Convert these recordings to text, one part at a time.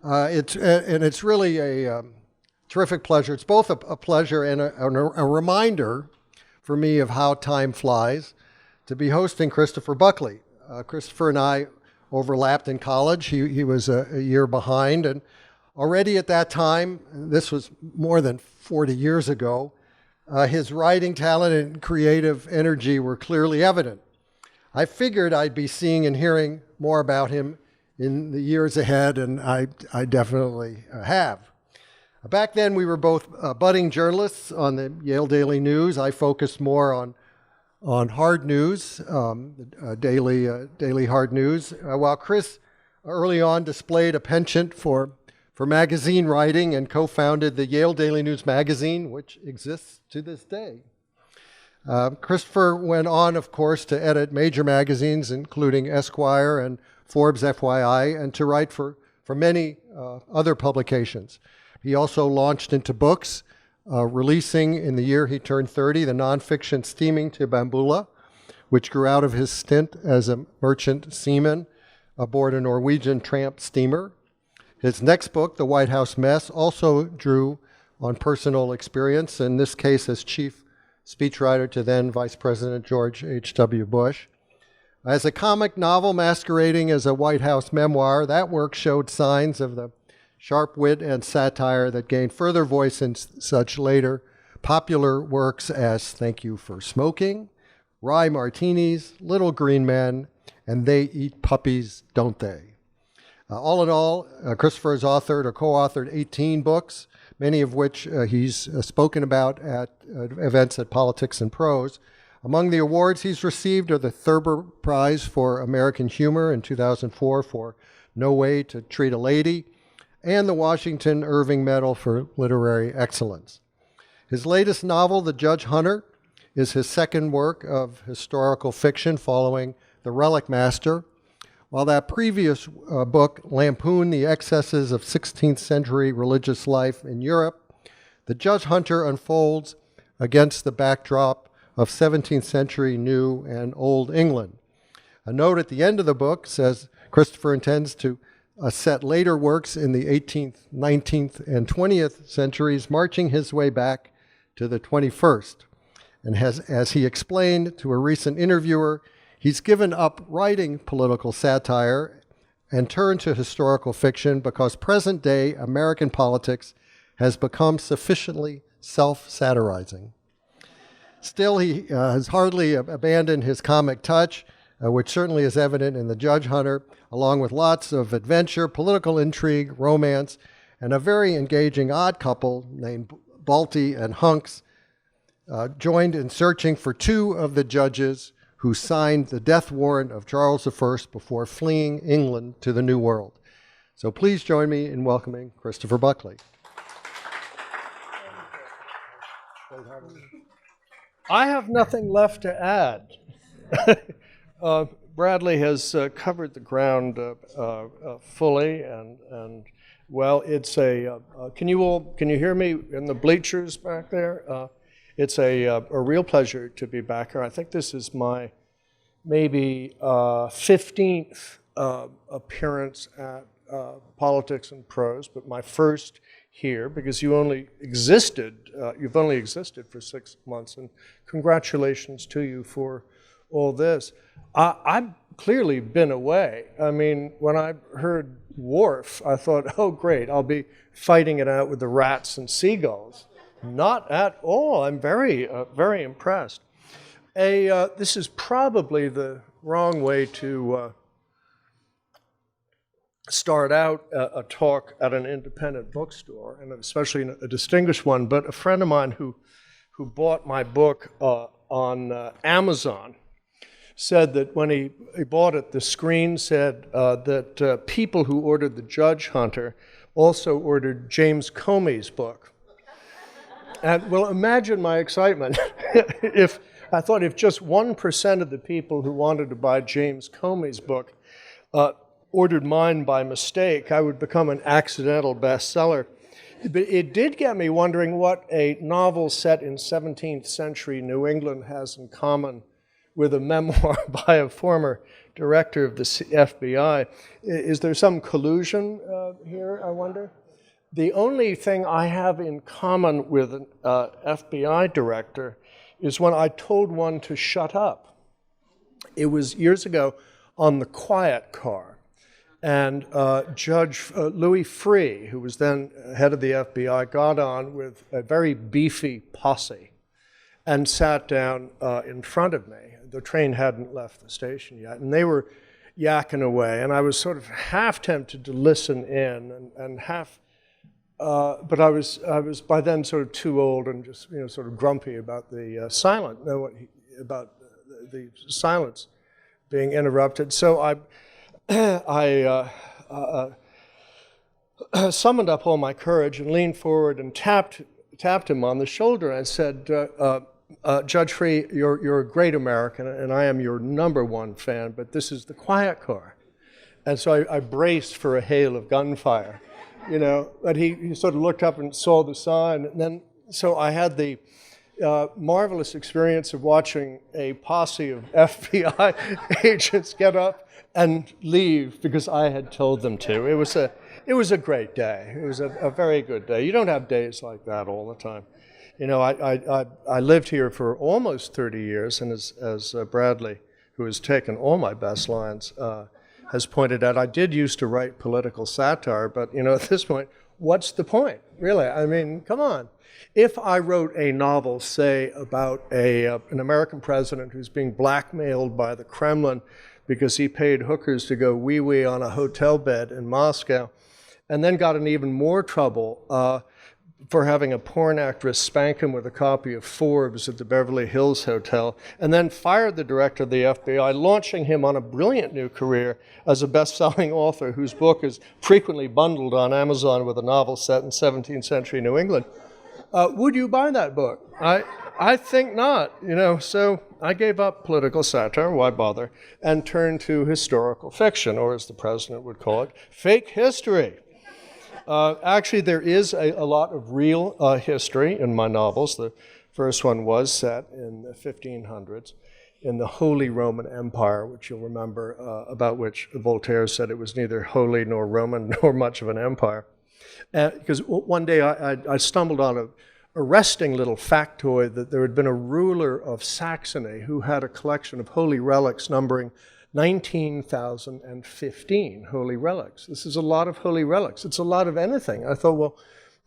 It's really a terrific pleasure. It's both a pleasure and a reminder for me of how time flies to be hosting Christopher Buckley. Christopher and I overlapped in college. He was a year behind, and already at that time, this was more than 40 years ago, his writing talent and creative energy were clearly evident. I figured I'd be seeing and hearing more about him in the years ahead, and I definitely have. Back then, we were both budding journalists on the Yale Daily News. I focused more on hard news, daily hard news, while Chris early on displayed a penchant for magazine writing and co-founded the Yale Daily News magazine, which exists to this day. Christopher went on, of course, to edit major magazines, including Esquire and Forbes FYI, and to write for many other publications. He also launched into books, releasing in the year he turned 30, the nonfiction Steaming to Bambula, which grew out of his stint as a merchant seaman aboard a Norwegian tramp steamer. His next book, The White House Mess, also drew on personal experience, in this case as chief speechwriter to then Vice President George H.W. Bush. As a comic novel masquerading as a White House memoir, that work showed signs of the sharp wit and satire that gained further voice in such later popular works as Thank You for Smoking, Rye Martinis, Little Green Men, and They Eat Puppies, Don't They? All in all, Christopher has authored or co-authored 18 books, many of which he's spoken about at events at Politics and Prose. Among the awards he's received are the Thurber Prize for American Humor in 2004 for No Way to Treat a Lady, and the Washington Irving Medal for Literary Excellence. His latest novel, The Judge Hunter, is his second work of historical fiction following The Relic Master, while that previous book lampooned the excesses of 16th century religious life in Europe. The Judge Hunter unfolds against the backdrop of 17th century New and Old England. A note at the end of the book says Christopher intends to set later works in the 18th, 19th, and 20th centuries, marching his way back to the 21st. And as he explained to a recent interviewer, he's given up writing political satire and turned to historical fiction because present-day American politics has become sufficiently self-satirizing. Still, he has hardly abandoned his comic touch, which certainly is evident in The Judge Hunter, along with lots of adventure, political intrigue, romance, and a very engaging odd couple named Balty and Hunks, joined in searching for two of the judges who signed the death warrant of Charles I before fleeing England to the New World. So please join me in welcoming Christopher Buckley. I have nothing left to add. Bradley has covered the ground fully, and well, it's a. Can you hear me in the bleachers back there? It's a real pleasure to be back here. I think this is my maybe 15th appearance at Politics and Prose, but my first here because you've only existed for 6 months, and congratulations to you for all this. I've clearly been away. I mean, when I heard Wharf, I thought, oh great, I'll be fighting it out with the rats and seagulls. Not at all. I'm very impressed. This is probably the wrong way to start out a talk at an independent bookstore, and especially a distinguished one, but a friend of mine who bought my book on Amazon said that when he bought it, the screen said that people who ordered The Judge Hunter also ordered James Comey's book. And well, imagine my excitement if just 1% of the people who wanted to buy James Comey's book ordered mine by mistake, I would become an accidental bestseller. But it did get me wondering what a novel set in 17th century New England has in common with a memoir by a former director of the FBI. Is there some collusion here, I wonder? The only thing I have in common with an FBI director is when I told one to shut up. It was years ago on the quiet car. And Judge Louis Freeh, who was then head of the FBI, got on with a very beefy posse and sat down in front of me. The train hadn't left the station yet, and they were yakking away. And I was sort of half tempted to listen in, and half, but I was by then sort of too old and just sort of grumpy about the about the silence being interrupted. So I summoned up all my courage and leaned forward and tapped him on the shoulder and said, Judge Freeh, you're a great American, and I am your #1 fan, but this is the quiet car. And so I braced for a hail of gunfire, but he sort of looked up and saw the sign. And then, so I had the marvelous experience of watching a posse of FBI agents get up and leave because I had told them to. It was a great day. It was a very good day. You don't have days like that all the time. I lived here for almost 30 years, and as Bradley, who has taken all my best lines, has pointed out, I did used to write political satire, but at this point, what's the point? Really, I mean, come on. If I wrote a novel, say, about an American president who's being blackmailed by the Kremlin because he paid hookers to go wee-wee on a hotel bed in Moscow, and then got in even more trouble for having a porn actress spank him with a copy of Forbes at the Beverly Hills Hotel, and then fired the director of the FBI, launching him on a brilliant new career as a best-selling author whose book is frequently bundled on Amazon with a novel set in 17th century New England. Would you buy that book? I think not, so I gave up political satire, why bother, and turned to historical fiction, or as the president would call it, fake history. Actually, there is a lot of real history in my novels. The first one was set in the 1500s in the Holy Roman Empire, which you'll remember, about which Voltaire said it was neither holy nor Roman nor much of an empire. Because one day I stumbled on a arresting little factoid that there had been a ruler of Saxony who had a collection of holy relics numbering 19,015 holy relics. This is a lot of holy relics. It's a lot of anything. I thought, well,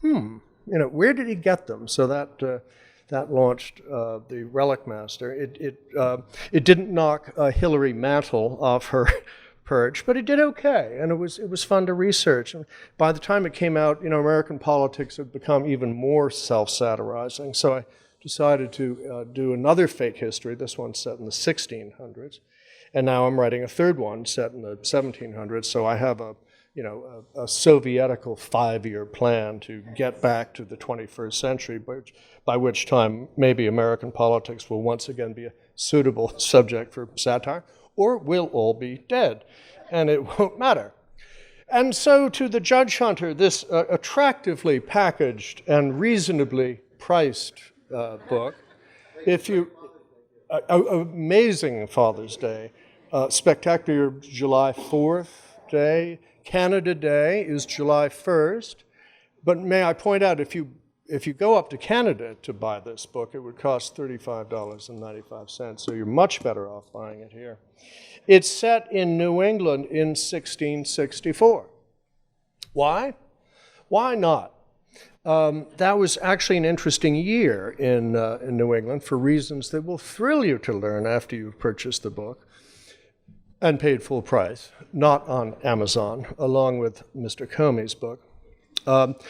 where did he get them? So that launched the Relic Master. It didn't knock Hilary Mantel off her perch, but it did okay, and it was fun to research. And by the time it came out, American politics had become even more self-satirizing. So I decided to do another fake history. This one's set in the 1600s. And now I'm writing a third one set in the 1700s, so I have a Sovietical 5-year plan to get back to the 21st century, by which time maybe American politics will once again be a suitable subject for satire, or we'll all be dead, and it won't matter. And so to the judge hunter, this attractively packaged and reasonably priced book, amazing Father's Day, spectacular July 4th Day. Canada Day is July 1st. But may I point out, if you go up to Canada to buy this book, it would cost $35.95, so you're much better off buying it here. It's set in New England in 1664. Why? Why not? That was actually an interesting year in New England for reasons that will thrill you to learn after you've purchased the book and paid full price, not on Amazon, along with Mr. Comey's book.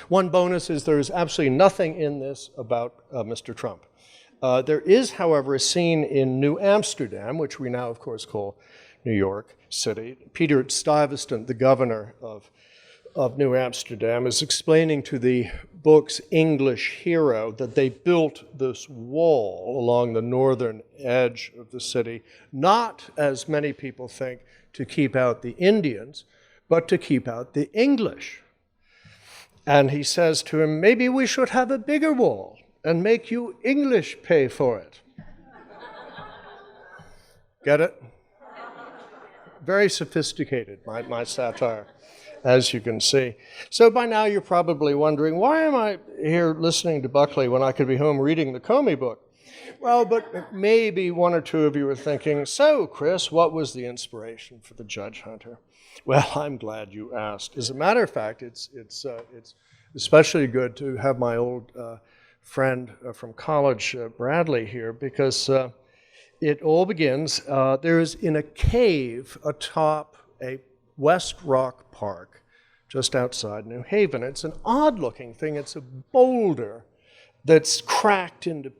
One bonus is there is absolutely nothing in this about Mr. Trump. There is, however, a scene in New Amsterdam, which we now, of course, call New York City. Peter Stuyvesant, the governor of New Amsterdam, is explaining to the book's English hero that they built this wall along the northern edge of the city, not, as many people think, to keep out the Indians, but to keep out the English. And he says to him, maybe we should have a bigger wall and make you English pay for it. Get it? Very sophisticated, my satire, as you can see. So by now you're probably wondering, why am I here listening to Buckley when I could be home reading the Comey book? Well, but maybe one or two of you are thinking, so Chris, what was the inspiration for the Judge Hunter? Well, I'm glad you asked. As a matter of fact, it's especially good to have my old friend from college, Bradley, here, because it all begins, there is in a cave atop a West Rock Park just outside New Haven. It's an odd-looking thing. It's a boulder that's cracked into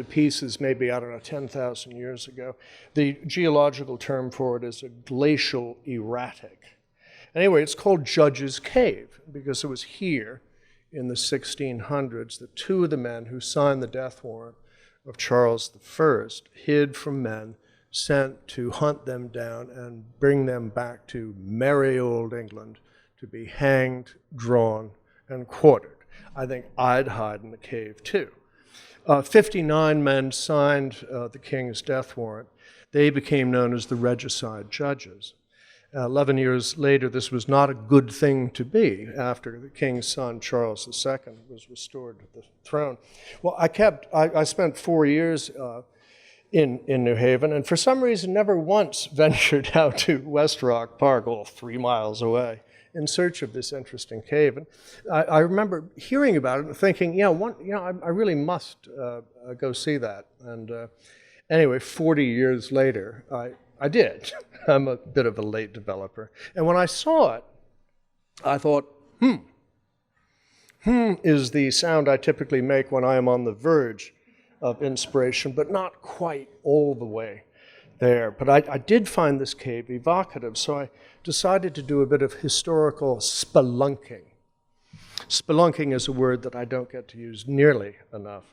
pieces maybe, I don't know, 10,000 years ago. The geological term for it is a glacial erratic. Anyway, it's called Judge's Cave because it was here in the 1600s that two of the men who signed the death warrant of Charles I hid from men sent to hunt them down and bring them back to merry old England to be hanged, drawn, and quartered. I think I'd hide in the cave too. 59 men signed the king's death warrant. They became known as the Regicide judges. 11 years later, this was not a good thing to be after the king's son, Charles II, was restored to the throne. Well, I spent 4 years in New Haven, and for some reason never once ventured out to West Rock Park, 3 miles away, in search of this interesting cave. And I remember hearing about it and thinking, I really must go see that. And anyway, 40 years later, I did. I'm a bit of a late developer. And when I saw it, I thought, is the sound I typically make when I am on the verge of inspiration, but not quite all the way there. But I did find this cave evocative, so I decided to do a bit of historical spelunking. Spelunking is a word that I don't get to use nearly enough.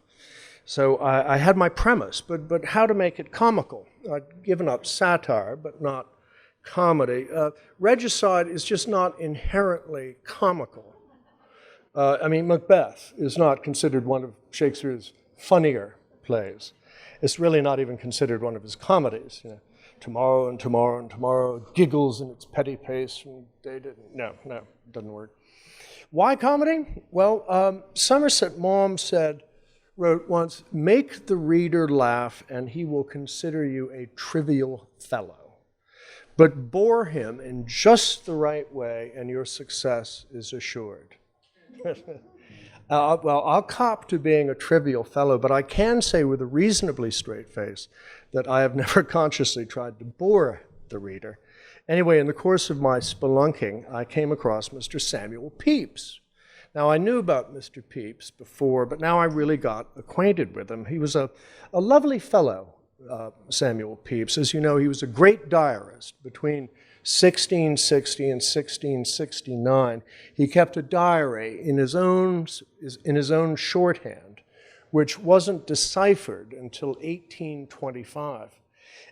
So I had my premise, but how to make it comical. I'd given up satire, but not comedy. Regicide is just not inherently comical. Macbeth is not considered one of Shakespeare's funnier plays. It's really not even considered one of his comedies. Tomorrow and tomorrow and tomorrow giggles in its petty pace from day to day. No, it doesn't work. Why comedy? Well, Somerset Maugham wrote once, make the reader laugh and he will consider you a trivial fellow. But bore him in just the right way and your success is assured. Well, I'll cop to being a trivial fellow, but I can say with a reasonably straight face that I have never consciously tried to bore the reader. Anyway, in the course of my spelunking, I came across Mr. Samuel Pepys. Now, I knew about Mr. Pepys before, but now I really got acquainted with him. He was a lovely fellow, Samuel Pepys. As you know, he was a great diarist. Between 1660 and 1669, he kept a diary in his own shorthand, which wasn't deciphered until 1825.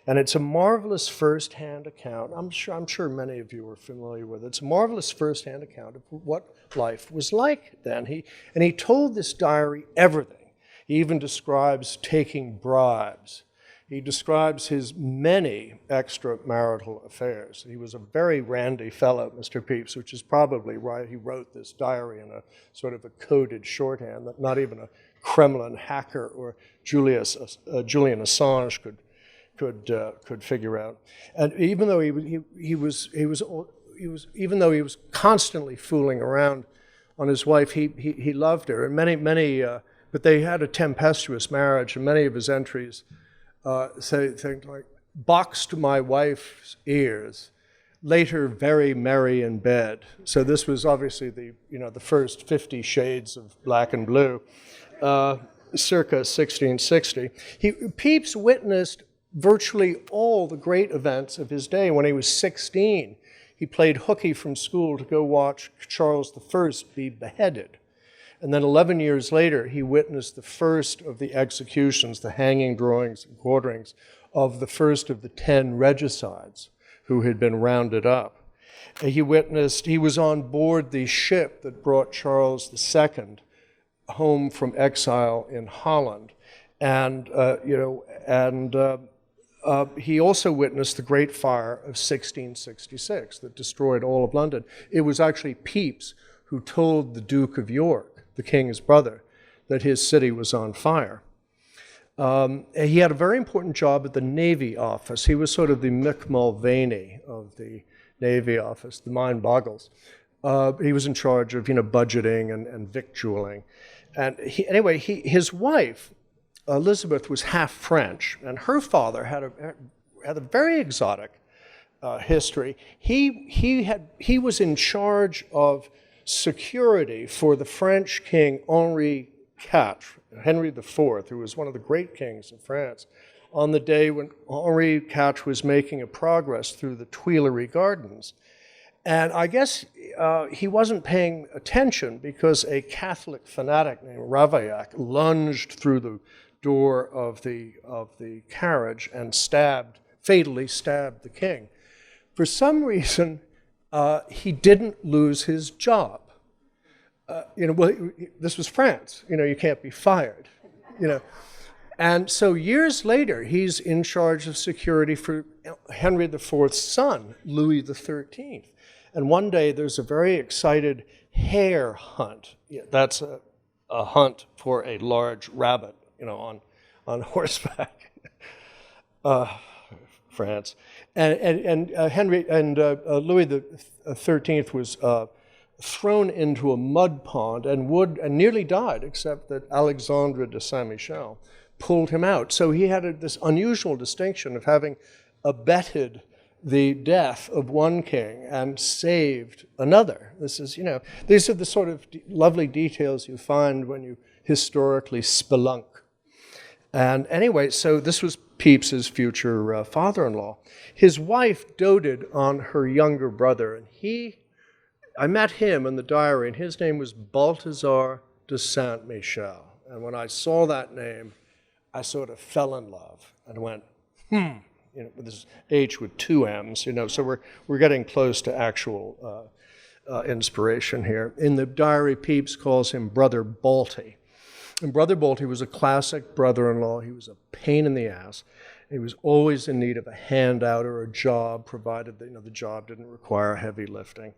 And it's a marvelous first-hand account. I'm sure many of you are familiar with it. It's a marvelous first-hand account of what life was like then. He told this diary everything. He even describes taking bribes. He describes his many extramarital affairs. He was a very randy fellow, Mr. Pepys, which is probably why he wrote this diary in a sort of a coded shorthand that not even a Kremlin hacker or Julian Assange could figure out. And even though he was constantly fooling around on his wife, he loved her, and many but they had a tempestuous marriage, and many of his entries say things like, boxed my wife's ears, later very merry in bed. So this was obviously the first 50 Shades of Black and Blue, circa 1660. Pepys witnessed virtually all the great events of his day. When he was 16, he played hooky from school to go watch Charles I be beheaded. And then 11 years later, he witnessed the first of the executions, the hanging, drawings, and quarterings of the first of the 10 regicides who had been rounded up. He was on board the ship that brought Charles II home from exile in Holland. And he also witnessed the Great Fire of 1666 that destroyed all of London. It was actually Pepys who told the Duke of York, the king's brother, that his city was on fire. He had a very important job at the Navy Office. He was sort of the Mick Mulvaney of the Navy Office. The mind boggles. He was in charge of, budgeting and victualling. And his wife, Elizabeth, was half French, and her father had a very exotic history. He was in charge of security for the French king Henri IV, who was one of the great kings of France, on the day when Henri IV was making a progress through the Tuileries Gardens. And I guess he wasn't paying attention because a Catholic fanatic named Ravaillac lunged through the door of the carriage and fatally stabbed the king. For some reason, he didn't lose his job. This was France. You can't be fired. And so years later, he's in charge of security for Henry IV's son, Louis XIII. And one day, there's a very excited hare hunt. That's a hunt for a large rabbit, on horseback. France. And Louis XIII was thrown into a mud pond and nearly died, except that Alexandre de Saint-Michel pulled him out. So he had this unusual distinction of having abetted the death of one king and saved another. These are the sort of lovely details you find when you historically spelunk. And anyway, so this was Pepys's future father-in-law. His wife doted on her younger brother, and I met him in the diary, and his name was Baltasar de Saint-Michel. And when I saw that name, I sort of fell in love and went, with this H with two M's, so we're getting close to actual inspiration here. In the diary, Pepys calls him Brother Balty. And Brother Balty was a classic brother-in-law. He was a pain in the ass. He was always in need of a handout or a job, provided that the job didn't require heavy lifting.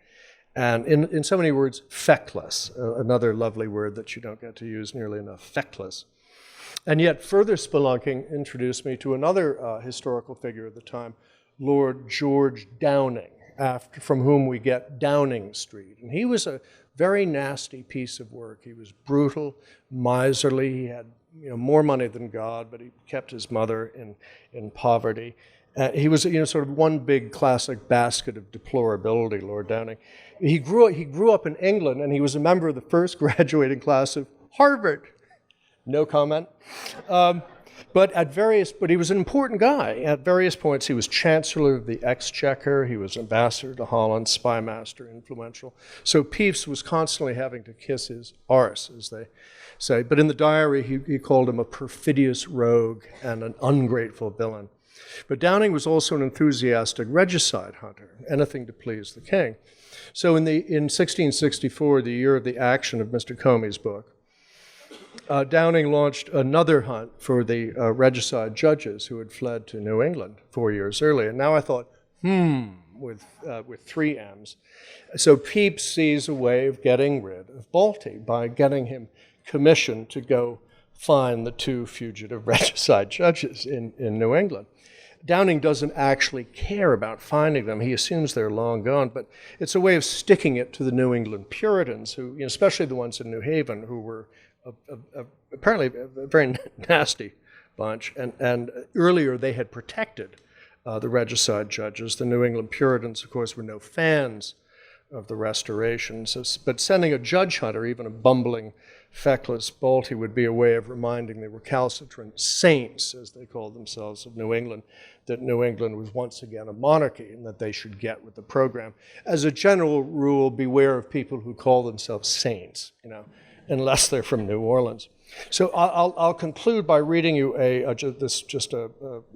And in so many words, feckless, another lovely word that you don't get to use nearly enough, feckless. And yet further spelunking introduced me to another historical figure of the time, Lord George Downing, from whom we get Downing Street. And he was a very nasty piece of work. He was brutal, miserly. He had more money than God, but he kept his mother in poverty. He was sort of one big classic basket of deplorability, Lord Downing. He grew up in England, and he was a member of the first graduating class of Harvard. No comment. But he was an important guy. At various points, he was Chancellor of the Exchequer. He was ambassador to Holland, spymaster, influential. So Pepys was constantly having to kiss his arse, as they say. But in the diary, he called him a perfidious rogue and an ungrateful villain. But Downing was also an enthusiastic regicide hunter, anything to please the king. So in 1664, the year of the action of Mr. Comey's book, Downing launched another hunt for the regicide judges who had fled to New England 4 years earlier. And now I thought, with three M's. So Pepys sees a way of getting rid of Balty by getting him commissioned to go find the two fugitive regicide judges in New England. Downing doesn't actually care about finding them. He assumes they're long gone, but it's a way of sticking it to the New England Puritans, who, especially the ones in New Haven, who were apparently a very nasty bunch. And earlier they had protected the regicide judges. The New England Puritans, of course, were no fans of the Restoration. But sending a judge hunter, even a bumbling, feckless Balty, would be a way of reminding the recalcitrant saints, as they called themselves, of New England, that New England was once again a monarchy and that they should get with the program. As a general rule, beware of people who call themselves saints, unless they're from New Orleans. So I'll conclude by reading you this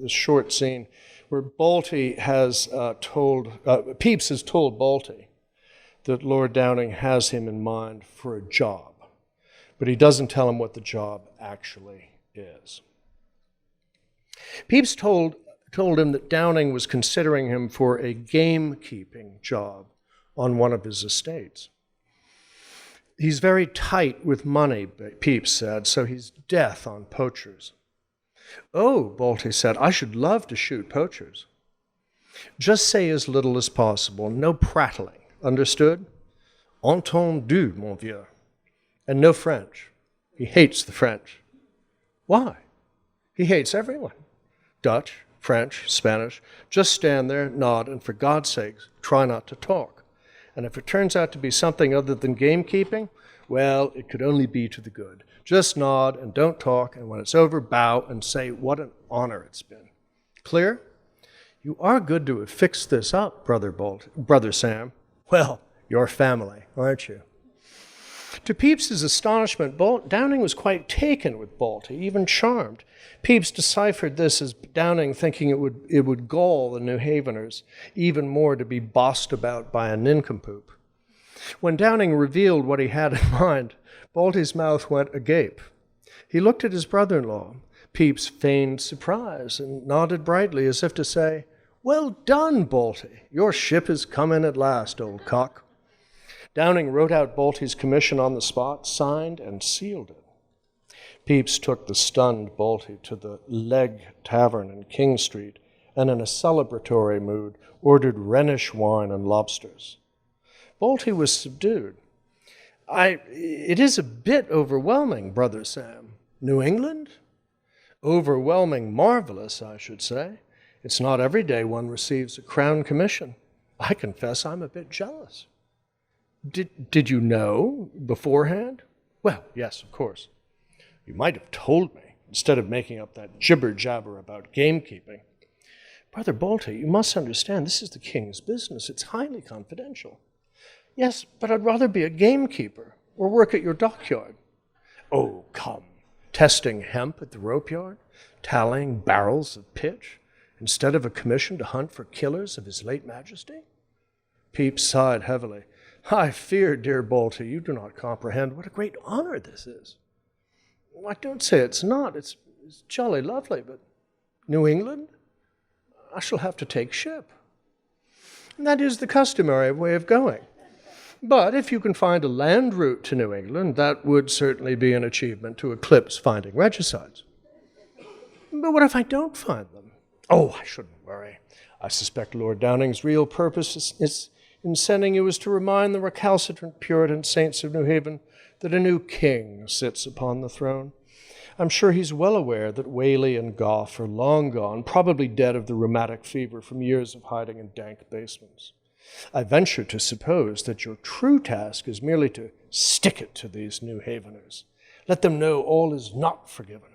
short scene where Balty has Pepys has told Balty that Lord Downing has him in mind for a job, but he doesn't tell him what the job actually is. Pepys told told him that Downing was considering him for a gamekeeping job on one of his estates. He's very tight with money, Pepys said, so he's death on poachers. Oh, Balty said, I should love to shoot poachers. Just say as little as possible, no prattling, understood? Entendu, mon vieux. And no French. He hates the French. Why? He hates everyone. Dutch, French, Spanish. Just stand there, nod, and for God's sake, try not to talk. And if it turns out to be something other than gamekeeping, well, it could only be to the good. Just nod and don't talk, and when it's over, bow and say what an honor it's been. Clear? You are good to have fixed this up, Brother Sam. Well, you're family, aren't you? To Pepys's astonishment, Downing was quite taken with Balty, even charmed. Pepys deciphered this as Downing thinking it would gall the New Haveners even more to be bossed about by a nincompoop. When Downing revealed what he had in mind, Balty's mouth went agape. He looked at his brother-in-law. Pepys feigned surprise and nodded brightly as if to say, Well done, Balty. Your ship has come in at last, old cock. Downing wrote out Balty's commission on the spot, signed and sealed it. Pepys took the stunned Balty to the Leg Tavern in King Street and in a celebratory mood ordered Rhenish wine and lobsters. Balty was subdued. It is a bit overwhelming, Brother Sam. New England? Overwhelming, marvelous, I should say. It's not every day one receives a crown commission. I confess I'm a bit jealous. Did you know beforehand? Well, yes, of course. You might have told me, instead of making up that jibber-jabber about gamekeeping. Brother Balty, you must understand, this is the king's business. It's highly confidential. Yes, but I'd rather be a gamekeeper or work at your dockyard. Oh, come. Testing hemp at the rope yard? Tallying barrels of pitch? Instead of a commission to hunt for killers of his late majesty? Pepys sighed heavily. I fear, dear Balty, you do not comprehend what a great honor this is. I don't say it's not. It's jolly lovely, but New England? I shall have to take ship. And that is the customary way of going. But if you can find a land route to New England, that would certainly be an achievement to eclipse finding regicides. But what if I don't find them? Oh, I shouldn't worry. I suspect Lord Downing's real purpose in sending you is to remind the recalcitrant Puritan saints of New Haven that a new king sits upon the throne. I'm sure he's well aware that Whaley and Gough are long gone, probably dead of the rheumatic fever from years of hiding in dank basements. I venture to suppose that your true task is merely to stick it to these New Haveners. Let them know all is not forgiven.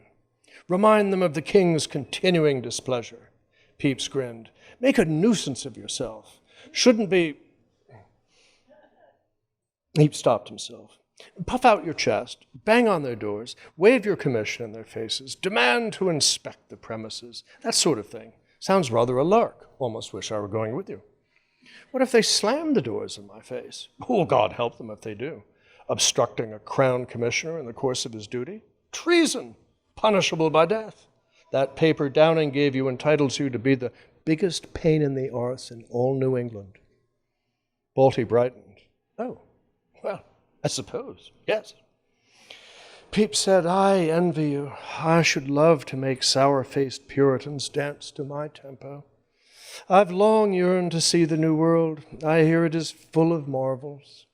Remind them of the king's continuing displeasure. Pepys grinned. Make a nuisance of yourself. Shouldn't be... He stopped himself. Puff out your chest, bang on their doors, wave your commission in their faces, demand to inspect the premises, that sort of thing. Sounds rather a lark. Almost wish I were going with you. What if they slam the doors in my face? Oh, God help them if they do. Obstructing a crown commissioner in the course of his duty? Treason, punishable by death. That paper Downing gave you entitles you to be the biggest pain in the arse in all New England. Balty brightened. Oh, well, I suppose, yes. Pepys said, I envy you. I should love to make sour-faced Puritans dance to my tempo. I've long yearned to see the New World. I hear it is full of marvels.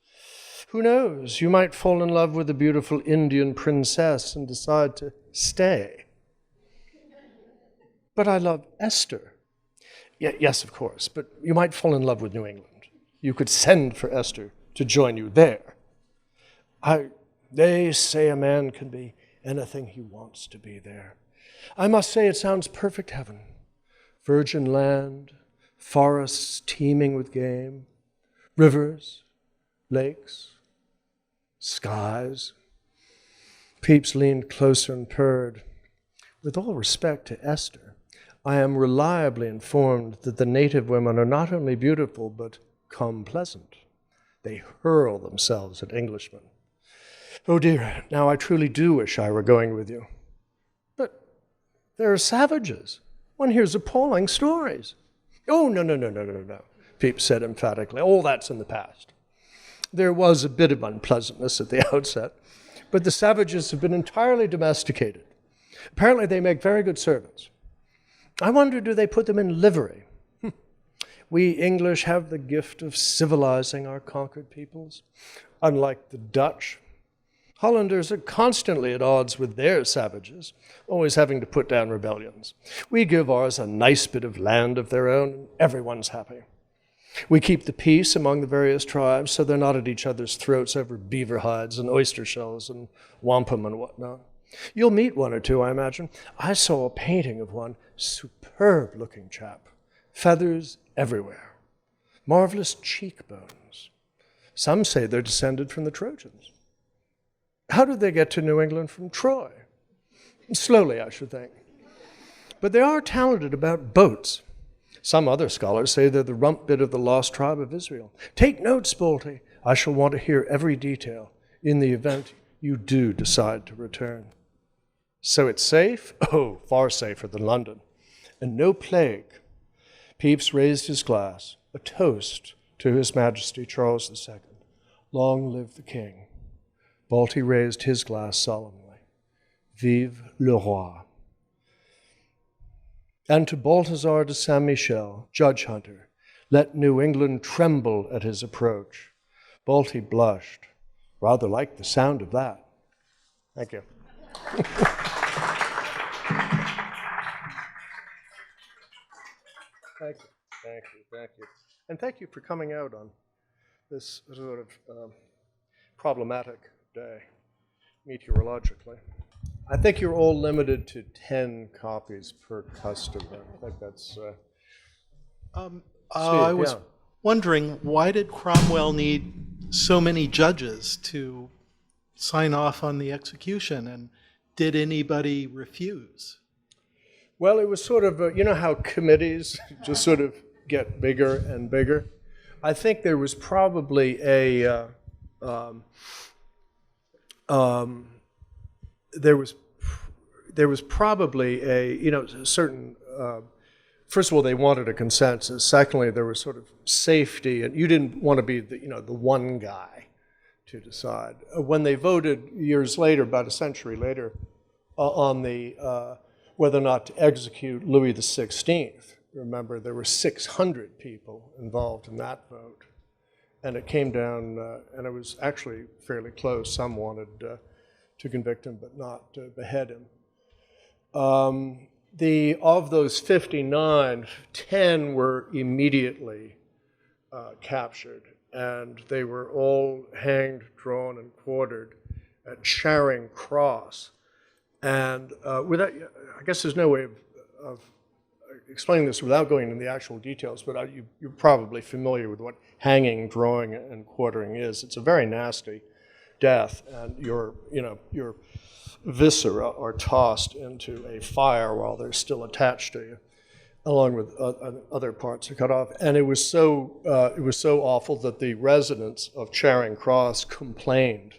Who knows, you might fall in love with a beautiful Indian princess and decide to stay. But I love Esther. Yes, of course, but you might fall in love with New England. You could send for Esther to join you there. They say a man can be anything he wants to be there. I must say it sounds perfect heaven. Virgin land, forests teeming with game, rivers, lakes, skies. Pepys leaned closer and purred. With all respect to Esther, I am reliably informed that the native women are not only beautiful, but complaisant. They hurl themselves at Englishmen. Oh dear, now I truly do wish I were going with you. But there are savages. One hears appalling stories. Oh, no, no, no, no, no, no, Pepys said emphatically. All that's in the past. There was a bit of unpleasantness at the outset, but the savages have been entirely domesticated. Apparently they make very good servants. I wonder, do they put them in livery? We English have the gift of civilizing our conquered peoples, unlike the Dutch. Hollanders are constantly at odds with their savages, always having to put down rebellions. We give ours a nice bit of land of their own, and everyone's happy. We keep the peace among the various tribes so they're not at each other's throats over beaver hides and oyster shells and wampum and whatnot. You'll meet one or two, I imagine. I saw a painting of one superb-looking chap. Feathers everywhere. Marvelous cheekbones. Some say they're descended from the Trojans. How did they get to New England from Troy? Slowly, I should think. But they are talented about boats. Some other scholars say they're the rump bit of the lost tribe of Israel. Take notes, Balty. I shall want to hear every detail in the event you do decide to return. So it's safe? Oh, far safer than London. And no plague. Pepys raised his glass, a toast to His Majesty Charles II. Long live the King. Balty raised his glass solemnly. Vive le roi. And to Baltasar de Saint-Michel, judge hunter, let New England tremble at his approach. Balty blushed, rather liked the sound of that. Thank you. Thank you, thank you, thank you. And thank you for coming out on this sort of problematic day, meteorologically. I think you're all limited to 10 copies per customer. I think that's... I was wondering, why did Cromwell need so many judges to sign off on the execution, and did anybody refuse? Well, it was sort of, you know how committees just sort of get bigger and bigger? I think there was probably a... there was probably a, certain, first of all, they wanted a consensus. Secondly, there was sort of safety, and you didn't want to be the one guy to decide. When they voted years later, about a century later, on the whether or not to execute Louis XVI, remember there were 600 people involved in that vote. And it came down, and it was actually fairly close. Some wanted to convict him, but not behead him. Of those 59, 10 were immediately captured, and they were all hanged, drawn, and quartered at Charing Cross. And without, I guess there's no way of explaining this without going into the actual details, but you're probably familiar with what hanging, drawing, and quartering is. It's a very nasty death, and your viscera are tossed into a fire while they're still attached to you, along with other parts are cut off. And it was so awful that the residents of Charing Cross complained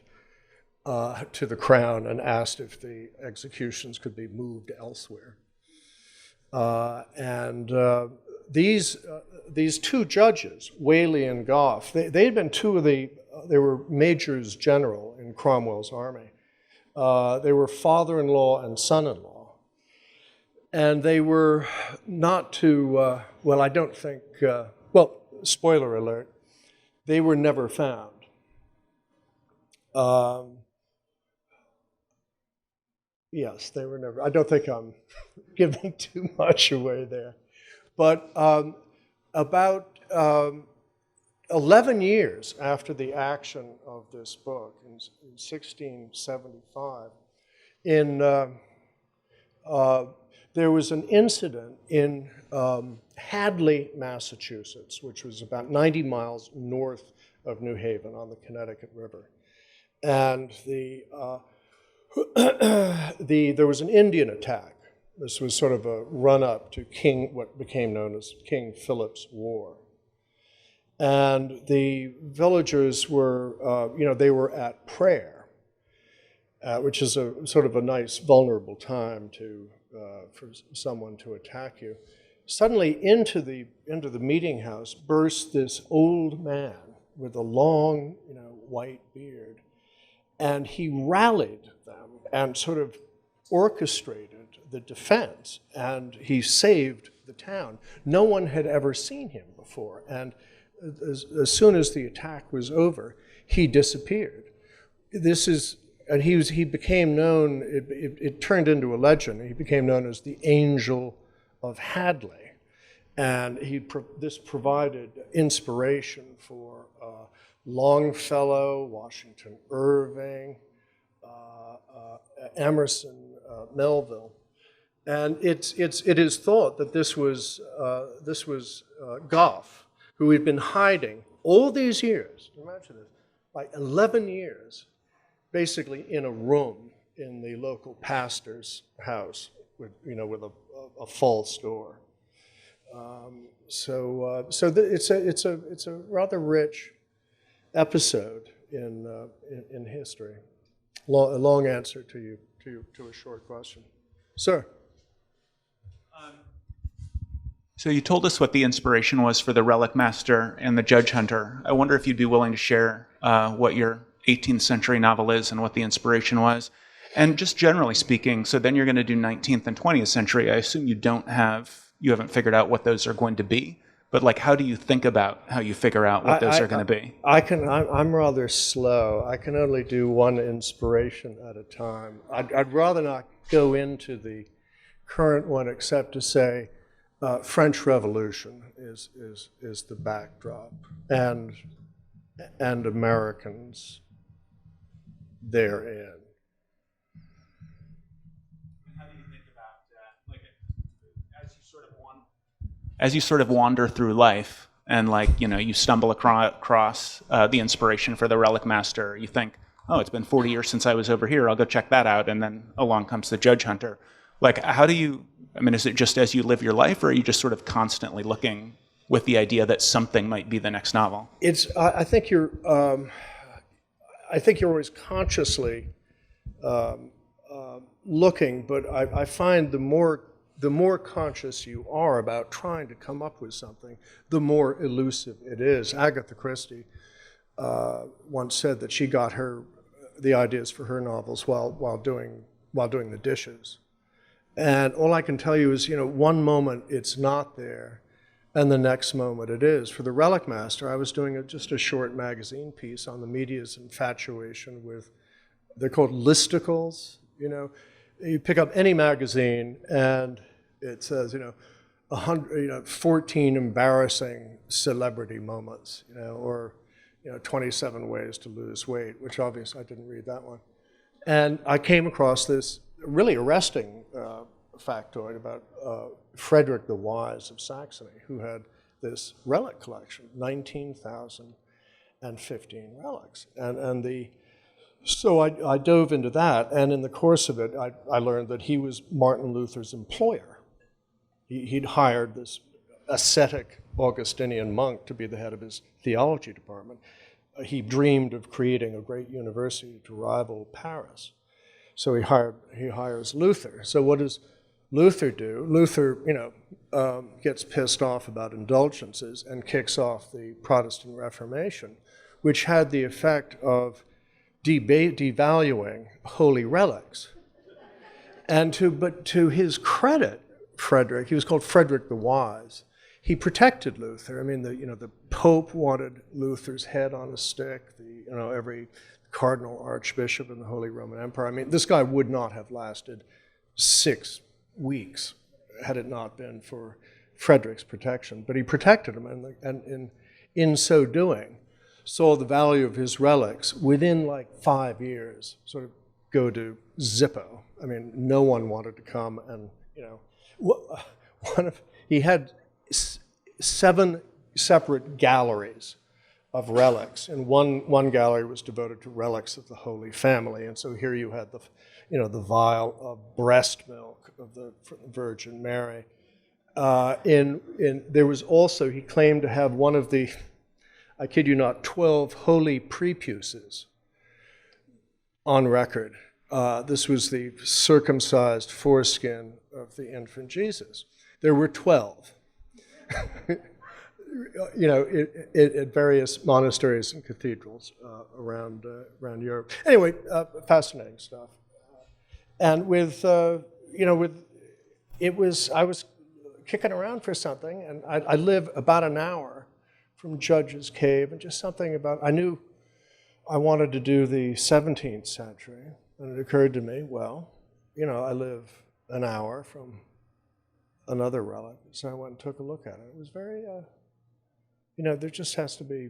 to the Crown and asked if the executions could be moved elsewhere. These two judges, Whaley and Gough, they had been they were majors general in Cromwell's army. They were father-in-law and son-in-law. And they were not too, I don't think, spoiler alert, they were never found. Yes, they were never, I don't think I'm giving too much away there. But about 11 years after the action of this book, in 1675, there was an incident in Hadley, Massachusetts, which was about 90 miles north of New Haven on the Connecticut River. And there was an Indian attack. This was sort of a run-up to what became known as King Philip's War. And the villagers were, they were at prayer, which is a sort of a nice, vulnerable time to for someone to attack you. Suddenly into the meeting house burst this old man with a long, white beard, and he rallied them and sort of orchestrated the defense, and he saved the town. No one had ever seen him before, and as soon as the attack was over, he disappeared. And he became known, it turned into a legend. He became known as the Angel of Hadley. And this provided inspiration for Longfellow, Washington Irving, Emerson, Melville. And it is thought that this was Goff, who had been hiding all these years, imagine this, like 11 years, basically in a room in the local pastor's house with a false door. It's a rather rich episode in history. A long answer to a short question. Sir. So you told us what the inspiration was for the Relic Master and the Judge Hunter. I wonder if you'd be willing to share what your 18th century novel is and what the inspiration was. And just generally speaking, so then you're going to do 19th and 20th century. I assume you haven't figured out what those are going to be. But like, how do you think about how you figure out what those are going to be? I'm rather slow. I can only do one inspiration at a time. I'd rather not go into the current one except to say French Revolution is the backdrop, and Americans therein. How do you think about as you sort of wander through life, and you stumble across the inspiration for the Relic Master? You think, oh, it's been 40 years since I was over here. I'll go check that out, and then along comes the Judge Hunter. Like, how do you? I mean, is it just as you live your life, or are you just sort of constantly looking with the idea that something might be the next novel? I think you're always consciously looking, but I find the more conscious you are about trying to come up with something, the more elusive it is. Agatha Christie once said that she got the ideas for her novels while doing the dishes. And all I can tell you is, one moment it's not there, and the next moment it is. For the Relic Master, I was doing just a short magazine piece on the media's infatuation with, they're called listicles. You pick up any magazine and it says, 14 embarrassing celebrity moments, or 27 ways to lose weight, which obviously I didn't read that one. And I came across this really arresting factoid about Frederick the Wise of Saxony, who had this relic collection, 19,015 relics. So I dove into that, and in the course of it, I learned that he was Martin Luther's employer. He'd hired this ascetic Augustinian monk to be the head of his theology department. He dreamed of creating a great university to rival Paris. So he hires Luther. So what does Luther do? Luther, gets pissed off about indulgences and kicks off the Protestant Reformation, which had the effect of devaluing holy relics. But to his credit, Frederick, he was called Frederick the Wise, he protected Luther. I mean, the Pope wanted Luther's head on a stick. Every cardinal, archbishop in the Holy Roman Empire. I mean, this guy would not have lasted 6 weeks had it not been for Frederick's protection. But he protected him, and in so doing, saw the value of his relics within 5 years sort of go to Zippo. I mean, no one wanted to come and, he had 7 separate galleries of relics, and one gallery was devoted to relics of the Holy Family. And so here you had the vial of breast milk of the Virgin Mary. There was also, he claimed to have one of the, I kid you not, 12 holy prepuces on record. This was the circumcised foreskin of the infant Jesus. There were 12. At various monasteries and cathedrals around Europe. Anyway, fascinating stuff. And I was kicking around for something, and I live about an hour from Judge's Cave, and just something about, I knew I wanted to do the 17th century, and it occurred to me, well, I live an hour from another relic, so I went and took a look at it. It was very, there just has to be,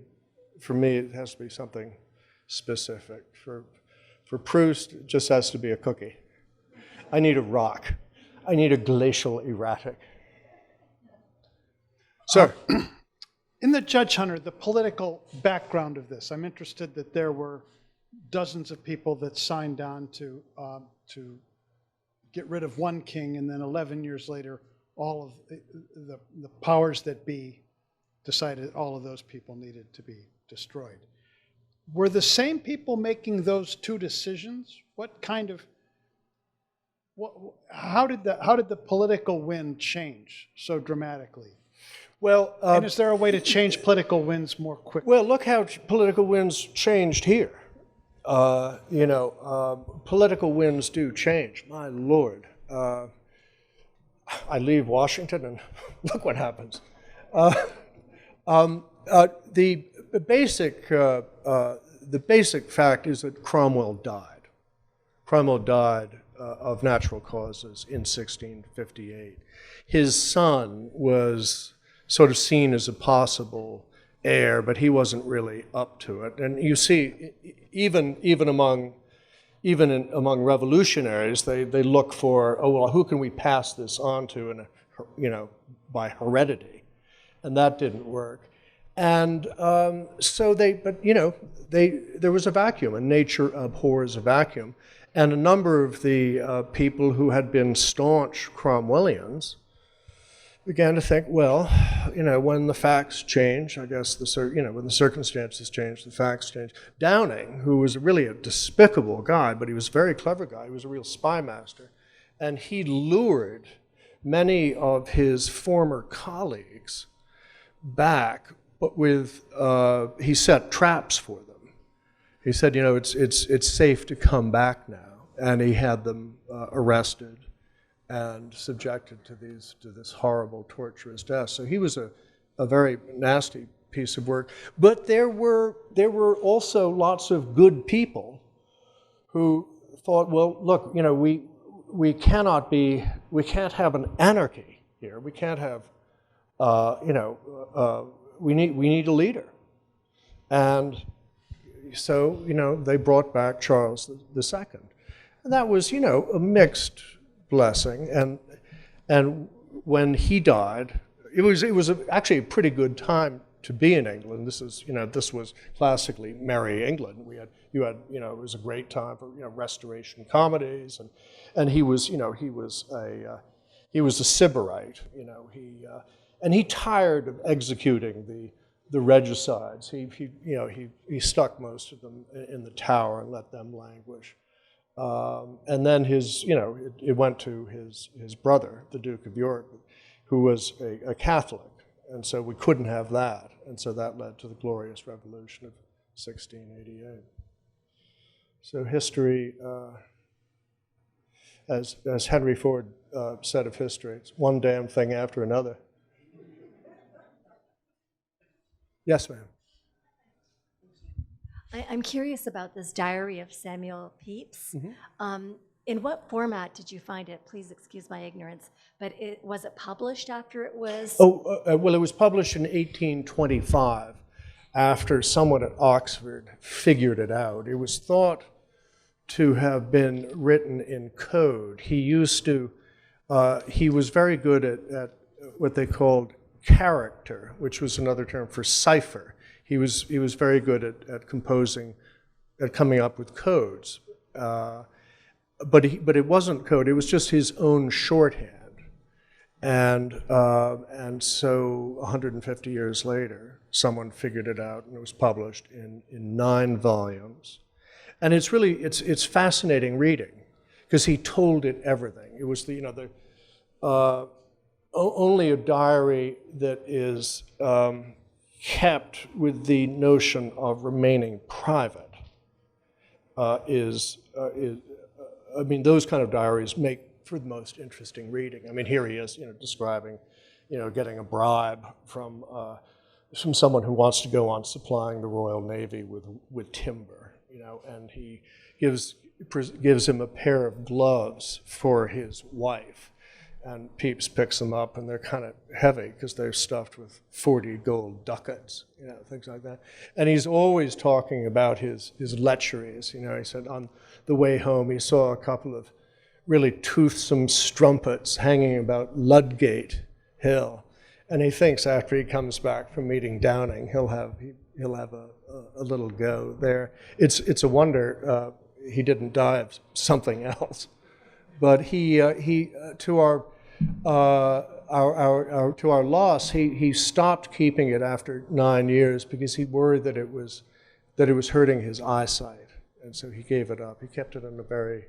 for me, it has to be something specific. For Proust, it just has to be a cookie. I need a rock. I need a glacial erratic. Sir? In the Judge Hunter, the political background of this, I'm interested that there were dozens of people that signed on to get rid of one king, and then 11 years later, all of the powers that be decided all of those people needed to be destroyed. Were the same people making those two decisions? How did the political wind change so dramatically? Well, and is there a way to change political winds more quickly? Well, look how political winds changed here. Political winds do change. My Lord, I leave Washington, and look what happens. The basic fact is that Cromwell died. Cromwell died of natural causes in 1658. His son was sort of seen as a possible heir, but he wasn't really up to it. And you see, even among revolutionaries, they look for, who can we pass this on to, by heredity, and that didn't work. And there was a vacuum, and nature abhors a vacuum. And a number of the people who had been staunch Cromwellians began to think, well, when the facts change, I guess when the circumstances change, the facts change. Downing, who was really a despicable guy, but he was a very clever guy, he was a real spy master, and he lured many of his former colleagues back, but he set traps for them. He said, it's safe to come back now, and he had them arrested and subjected to this horrible, torturous death. So he was a very nasty piece of work. But there were also lots of good people who thought, well, look, we can't have an anarchy here. We can't have, we need a leader. And so, they brought back Charles II. And that was, a mixed blessing. And when he died, it was actually a pretty good time to be in England. This was classically merry England. It was a great time for Restoration comedies, and he was a Sybarite. And he tired of executing the regicides. He stuck most of them in the Tower and let them languish. And then it went to his brother, the Duke of York, who was a Catholic, and so we couldn't have that, and so that led to the Glorious Revolution of 1688. So history, as Henry Ford said of history, it's one damn thing after another. Yes, ma'am. I'm curious about this diary of Samuel Pepys. Mm-hmm. In what format did you find it? Please excuse my ignorance, but was it published after it was? Well, it was published in 1825 after someone at Oxford figured it out. It was thought to have been written in code. He was very good at what they called character, which was another term for cipher. He was very good at composing, at coming up with codes, but it wasn't code. It was just his own shorthand, and so 150 years later, someone figured it out, and it was published in 9 volumes, And it's really, it's fascinating reading, because he told it everything. It was only a diary that is kept with the notion of remaining private I mean, those kind of diaries make for the most interesting reading. I mean, here he is, describing, getting a bribe from someone who wants to go on supplying the Royal Navy with timber, and he gives him a pair of gloves for his wife. And Pepys picks them up, and they're kind of heavy because they're stuffed with 40 gold ducats, things like that. And he's always talking about his lecheries. He said on the way home he saw a couple of really toothsome strumpets hanging about Ludgate Hill. And he thinks after he comes back from meeting Downing, he'll have a little go there. It's a wonder he didn't die of something else. But he to our loss, he stopped keeping it after 9 years because he worried that it was hurting his eyesight, and so he gave it up. He kept it in a very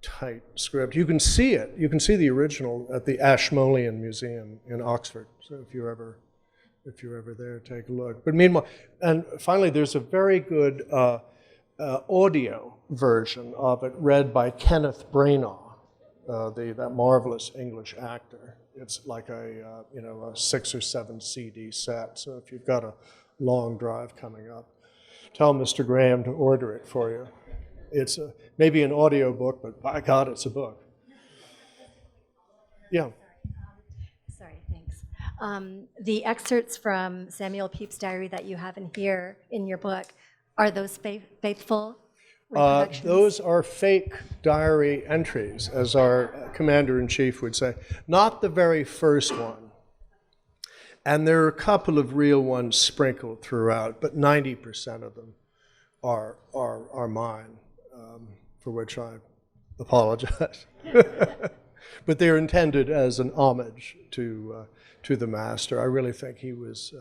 tight script. You can see it. You can see the original at the Ashmolean Museum in Oxford. So if you're ever there, take a look. But meanwhile, and finally, there's a very good audio version of it read by Kenneth Branagh, that marvelous English actor. It's like a 6 or 7 CD set. So if you've got a long drive coming up, tell Mr. Graham to order it for you. It's maybe an audio book, but by God, it's a book. Yeah. Sorry, thanks. The excerpts from Samuel Pepys' diary that you have in here in your book, are those faithful reproductions? Those are fake diary entries, as our commander-in-chief would say. Not the very first one. And there are a couple of real ones sprinkled throughout, but 90% of them are mine, for which I apologize. But they're intended as an homage to the master. I really think he was...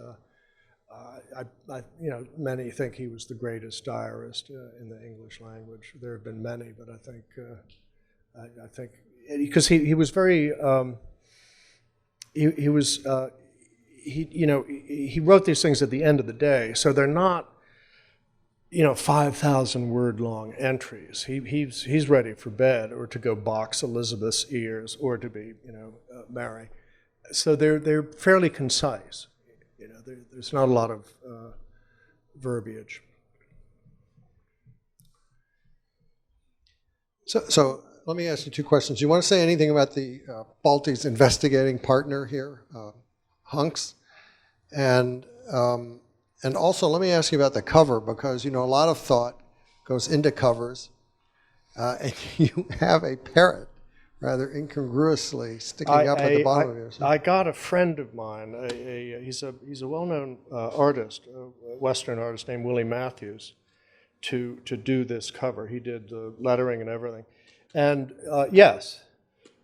many think he was the greatest diarist in the English language. There have been many, but I think because he was very he wrote these things at the end of the day, so they're not 5,000 word long entries. He's ready for bed or to go box Elizabeth's ears or to be marry. So they're fairly concise. There's not a lot of verbiage. So let me ask you 2 questions. You want to say anything about the Balty's investigating partner here, Hunks? And also let me ask you about the cover, because a lot of thought goes into covers, and you have a parrot rather incongruously sticking up at the bottom of yours. I got a friend of mine, he's a well-known artist, Western artist named Willie Matthews, to do this cover. He did the lettering and everything. And yes,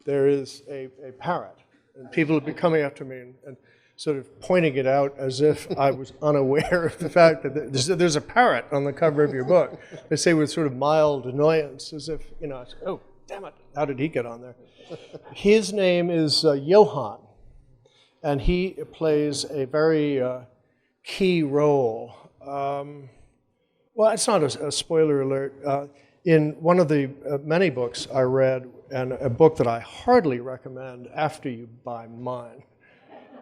there is a parrot. And people have been coming up to me and sort of pointing it out as if I was unaware of the fact that there's a parrot on the cover of your book. They say with sort of mild annoyance, as if, oh, damn it, how did he get on there? His name is Johann, and he plays a very key role. Well, it's not a spoiler alert. In one of the many books I read, and a book that I hardly recommend after you buy mine,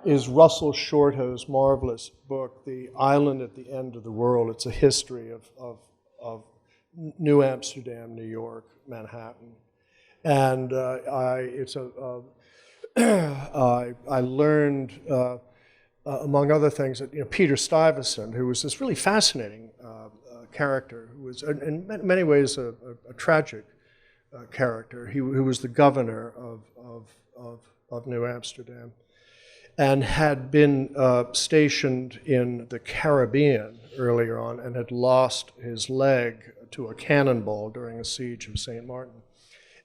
is Russell Shorto's marvelous book, The Island at the End of the World. It's a history of New Amsterdam, New York, Manhattan. And I learned, among other things, that Peter Stuyvesant, who was this really fascinating character, who was in many ways a tragic character, who was the governor of New Amsterdam, and had been stationed in the Caribbean earlier on and had lost his leg to a cannonball during a siege of St. Martin.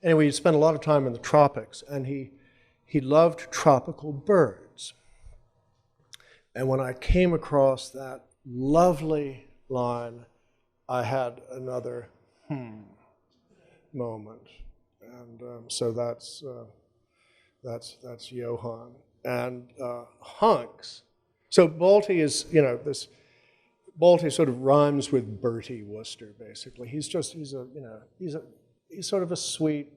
Anyway, he spent a lot of time in the tropics, and he loved tropical birds. And when I came across that lovely line, I had another moment, and so that's Johann and hunks. So Balty is, this Balty sort of rhymes with Bertie Wooster. Basically, he's sort of a sweet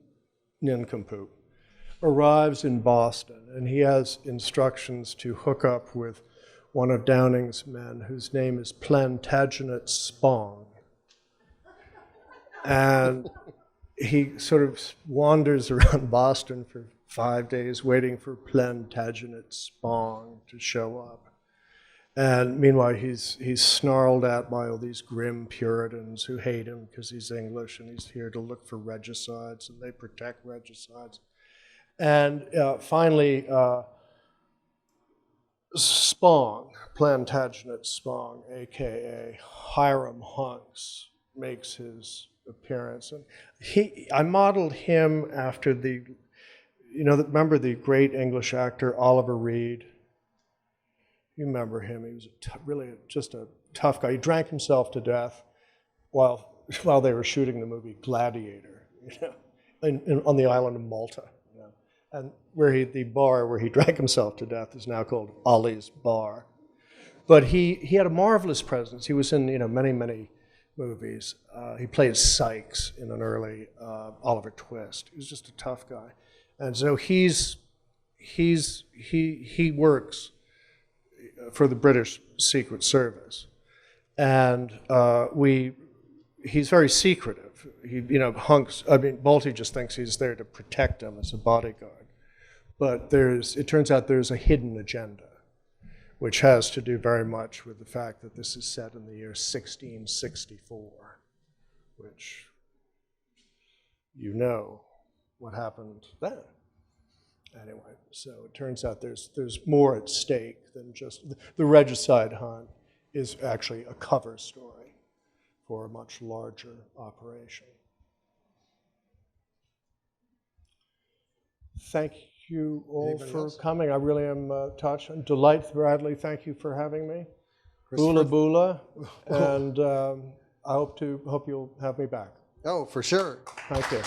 nincompoop. Arrives in Boston, and he has instructions to hook up with one of Downing's men, whose name is Plantagenet Spong. And he sort of wanders around Boston for 5 days waiting for Plantagenet Spong to show up. And meanwhile, he's snarled at by all these grim Puritans who hate him because he's English and he's here to look for regicides, and they protect regicides. And finally, Spong, Plantagenet Spong, a.k.a. Hiram Hunks, makes his appearance. And I modeled him after remember the great English actor Oliver Reed? You remember him. He was really just a tough guy. He drank himself to death while they were shooting the movie Gladiator, on the island of Malta. And the bar where he drank himself to death is now called Ollie's Bar. But he had a marvelous presence. He was in many, many movies. He played Sykes in an early Oliver Twist. He was just a tough guy. And so he works for the British Secret Service. And he's very secretive. Balty just thinks he's there to protect him as a bodyguard. But it turns out there's a hidden agenda, which has to do very much with the fact that this is set in the year 1664, which what happened then. Anyway, so it turns out there's more at stake than just the Regicide hunt is actually a cover story for a much larger operation. Thank you all for coming. I really am touched. And Delight Bradley, thank you for having me. Bula bula, and I hope you'll have me back. Oh, for sure. Thank you.